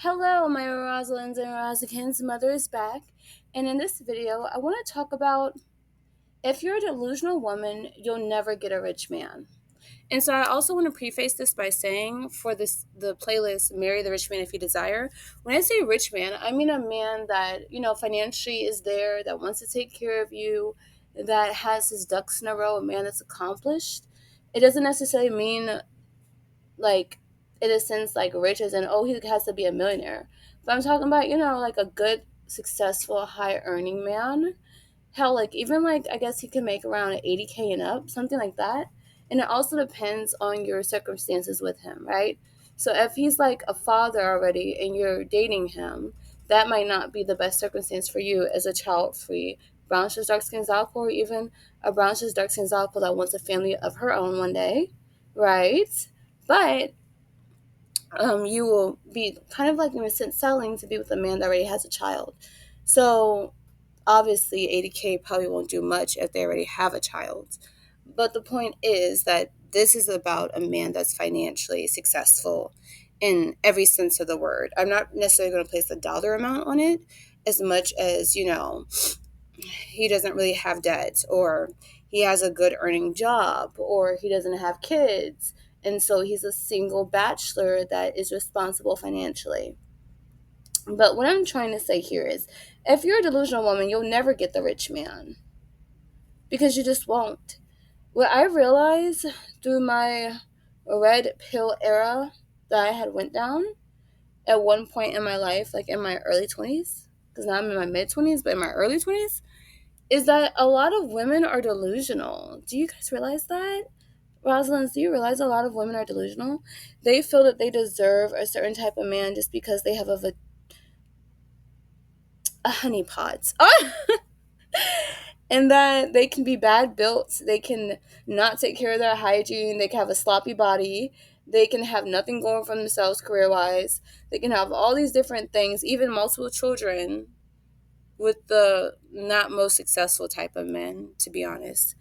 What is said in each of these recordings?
Hello, my Rosalynds and Rosikins. Mother is back, and in this video, I want to talk about if you're a delusional woman, you'll never get a rich man. And so I also want to preface this by saying for the playlist Marry the Rich Man If You Desire, when I say rich man, I mean a man that, financially is there, that wants to take care of you, that has his ducks in a row, a man that's accomplished. It doesn't necessarily mean like in a sense like rich as in he has to be a millionaire. But I'm talking about, like a good, successful, high earning man. Hell, like even like I guess he can make around 80K and up, something like that. And it also depends on your circumstances with him, right? So if he's like a father already and you're dating him, that might not be the best circumstance for you as a child free brown skinned dark skinned Zalco, or even a brown skinned dark skinned Zalco that wants a family of her own one day, right? But you will be kind of like in a sense selling to be with a man that already has a child. So obviously 80K probably won't do much if they already have a child. But the point is that this is about a man that's financially successful in every sense of the word. I'm not necessarily going to place a dollar amount on it as much as, he doesn't really have debt, or he has a good earning job, or he doesn't have kids, and so he's a single bachelor that is responsible financially. But what I'm trying to say here is if you're a delusional woman, you'll never get the rich man because you just won't. What I realized through my red pill era that I had went down at one point in my life, like in my early 20s, because now I'm in my mid 20s, but in my early 20s, is that a lot of women are delusional. Do you guys realize that? Rosalind, do you realize a lot of women are delusional? They feel that they deserve a certain type of man just because they have a honeypot. And that they can be bad built. They can not take care of their hygiene. They can have a sloppy body. They can have nothing going for themselves career wise. They can have all these different things, even multiple children, with the not most successful type of men, to be honest,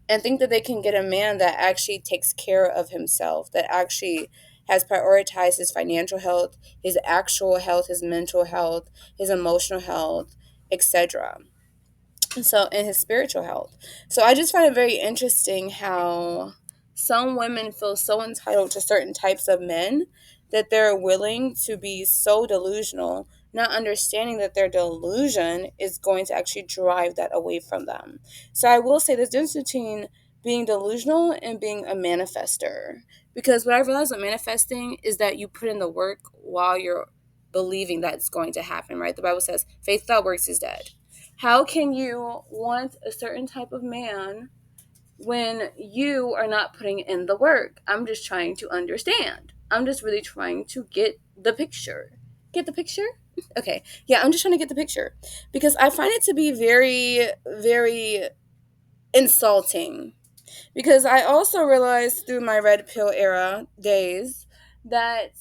and think that they can get a man that actually takes care of himself, that actually has prioritized his financial health, his actual health, his mental health, his emotional health, etc. So, and his spiritual health. So I just find it very interesting how some women feel so entitled to certain types of men that they're willing to be so delusional, not understanding that their delusion is going to actually drive that away from them. So I will say there's a difference between being delusional and being a manifester. Because what I realized with manifesting is that you put in the work while you're believing that it's going to happen, right? The Bible says faith without works is dead. How can you want a certain type of man when you are not putting in the work? I'm just trying to understand. I'm just really trying to get the picture. Get the picture? Okay. Yeah, I'm just trying to get the picture because I find it to be very, very insulting. Because I also realized through my red pill era days that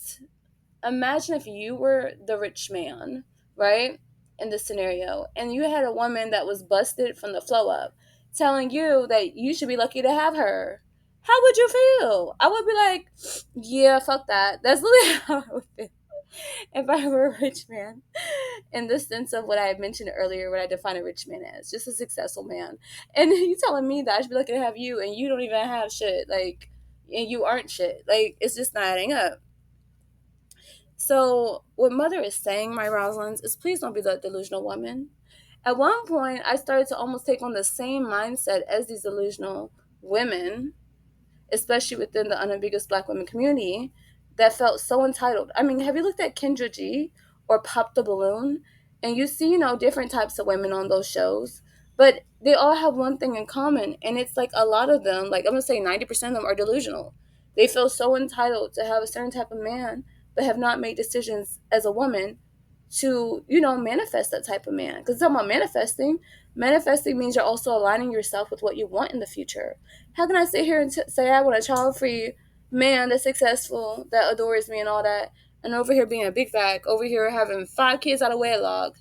imagine if you were the rich man, right? In this scenario, and you had a woman that was busted from the flow up telling you that you should be lucky to have her. How would you feel? I would be like, yeah, fuck that. That's literally how I would feel if I were a rich man. In the sense of what I had mentioned earlier, what I define a rich man as, just a successful man. And you telling me that I should be lucky to have you and you don't even have shit. Like, and you aren't shit. Like, it's just not adding up. So, what Mother is saying, my Rosalynds, is please don't be the delusional woman. At one point, I started to almost take on the same mindset as these delusional women, especially within the unambiguous Black women community, that felt so entitled. I mean, have you looked at Kendra G or Pop the Balloon? And you see, different types of women on those shows, but they all have one thing in common, and it's like a lot of them, like I'm gonna say 90% of them are delusional. They feel so entitled to have a certain type of man, but have not made decisions as a woman to, manifest that type of man. Because it's talking about manifesting. Manifesting means you're also aligning yourself with what you want in the future. How can I sit here and say I want a child-free man that's successful, that adores me and all that, and over here being a big bag, over here having 5 kids out of wedlock,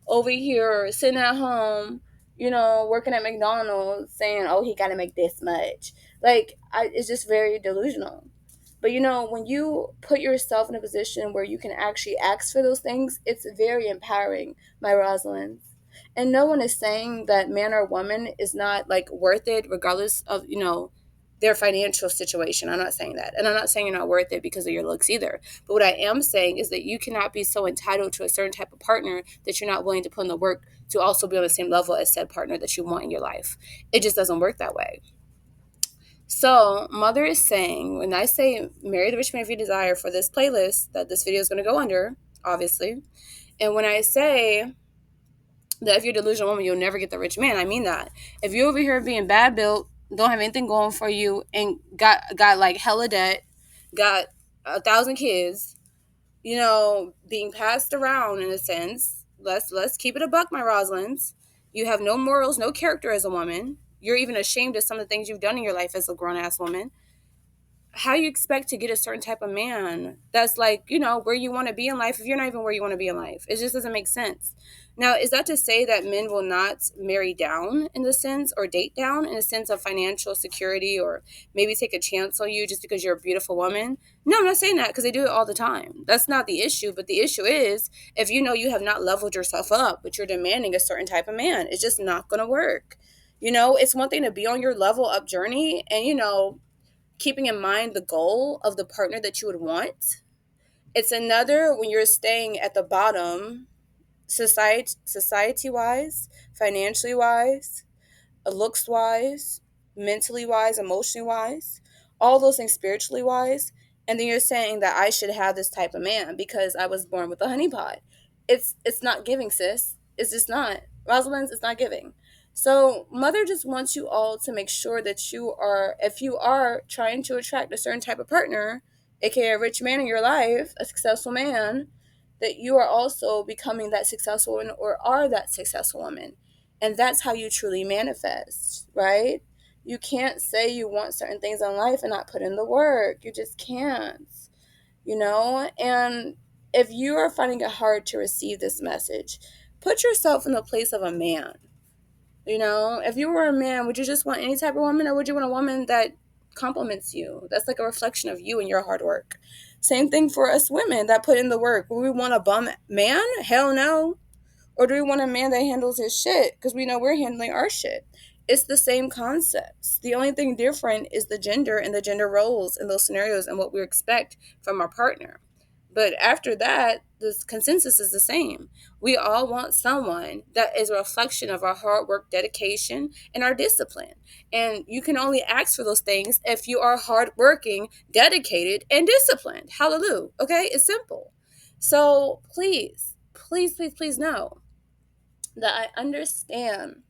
over here sitting at home, working at McDonald's saying, oh, he got to make this much. Like, it's just very delusional. But when you put yourself in a position where you can actually ask for those things, it's very empowering, my Rosalind. And no one is saying that man or woman is not like worth it, regardless of, their financial situation. I'm not saying that. And I'm not saying you're not worth it because of your looks either. But what I am saying is that you cannot be so entitled to a certain type of partner that you're not willing to put in the work to also be on the same level as said partner that you want in your life. It just doesn't work that way. So, Mother is saying, when I say marry the rich man if you desire for this playlist that this video is going to go under, obviously, and when I say that if you're a delusional woman, you'll never get the rich man, I mean that. If you're over here being bad built, don't have anything going for you, and got like hella debt, got 1,000 kids, being passed around in a sense, let's keep it a buck, my Rosalynds. You have no morals, no character as a woman. You're even ashamed of some of the things you've done in your life as a grown-ass woman. How you expect to get a certain type of man that's like, where you want to be in life if you're not even where you want to be in life? It just doesn't make sense. Now, is that to say that men will not marry down in the sense or date down in a sense of financial security or maybe take a chance on you just because you're a beautiful woman? No, I'm not saying that because they do it all the time. That's not the issue. But the issue is if you have not leveled yourself up, but you're demanding a certain type of man, it's just not going to work. It's one thing to be on your level up journey and, keeping in mind the goal of the partner that you would want. It's another when you're staying at the bottom, society wise, financially wise, looks wise, mentally wise, emotionally wise, all those things spiritually wise. And then you're saying that I should have this type of man because I was born with a honeypot. It's not giving, sis. It's just not. Rosalind's, it's not giving. So Mother just wants you all to make sure that if you are trying to attract a certain type of partner, aka a rich man in your life, a successful man, that you are also becoming that successful woman or are that successful woman. And that's how you truly manifest, right? You can't say you want certain things in life and not put in the work. You just can't, And if you are finding it hard to receive this message, put yourself in the place of a man. If you were a man, would you just want any type of woman or would you want a woman that compliments you? That's like a reflection of you and your hard work. Same thing for us women that put in the work. Would we want a bum man? Hell no. Or do we want a man that handles his shit? Because we know we're handling our shit. It's the same concepts. The only thing different is the gender and the gender roles in those scenarios and what we expect from our partner. But after that, the consensus is the same. We all want someone that is a reflection of our hard work, dedication, and our discipline. And you can only ask for those things if you are hardworking, dedicated, and disciplined. Hallelujah. Okay? It's simple. So please, please, please, please know that I understand,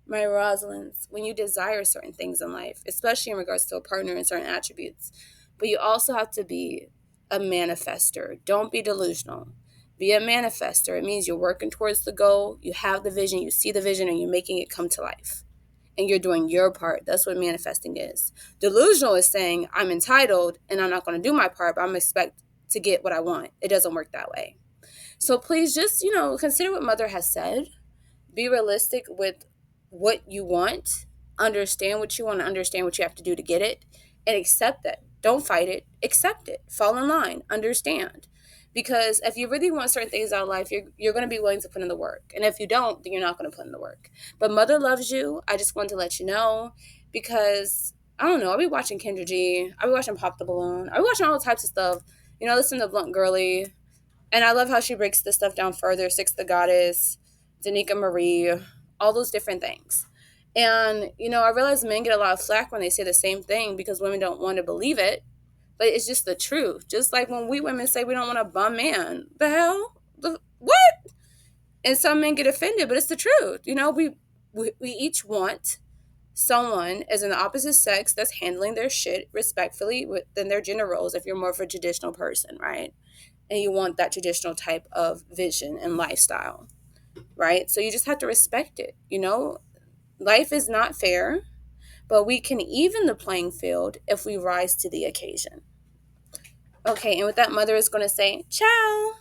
my Rosalynds, when you desire certain things in life, especially in regards to a partner and certain attributes. But you also have to be a manifester. Don't be delusional. Be a manifester. It means you're working towards the goal, you have the vision, you see the vision, and you're making it come to life. And you're doing your part. That's what manifesting is. Delusional is saying, I'm entitled and I'm not going to do my part, but I'm expect to get what I want. It doesn't work that way. So please just, consider what Mother has said. Be realistic with what you want. Understand what you want to understand what you have to do to get it. And accept that. Don't fight it. Accept it. Fall in line. Understand. Because if you really want certain things out of life, you're going to be willing to put in the work. And if you don't, then you're not going to put in the work. But Mother loves you. I just wanted to let you know because, I don't know, I'll be watching Kendra G. I'll be watching Pop the Balloon. I'll be watching all types of stuff. Listen to Blunt Girly. And I love how she breaks this stuff down further. Six the Goddess, Danica Marie, all those different things. And, I realize men get a lot of flack when they say the same thing because women don't want to believe it. But it's just the truth. Just like when we women say we don't want a bum man. The hell? What? And some men get offended, but it's the truth. We each want someone as an opposite sex that's handling their shit respectfully within their gender roles if you're more of a traditional person, right? And you want that traditional type of vision and lifestyle, right? So you just have to respect it. Life is not fair, but we can even the playing field if we rise to the occasion. Okay, and with that, Mother is going to say, ciao.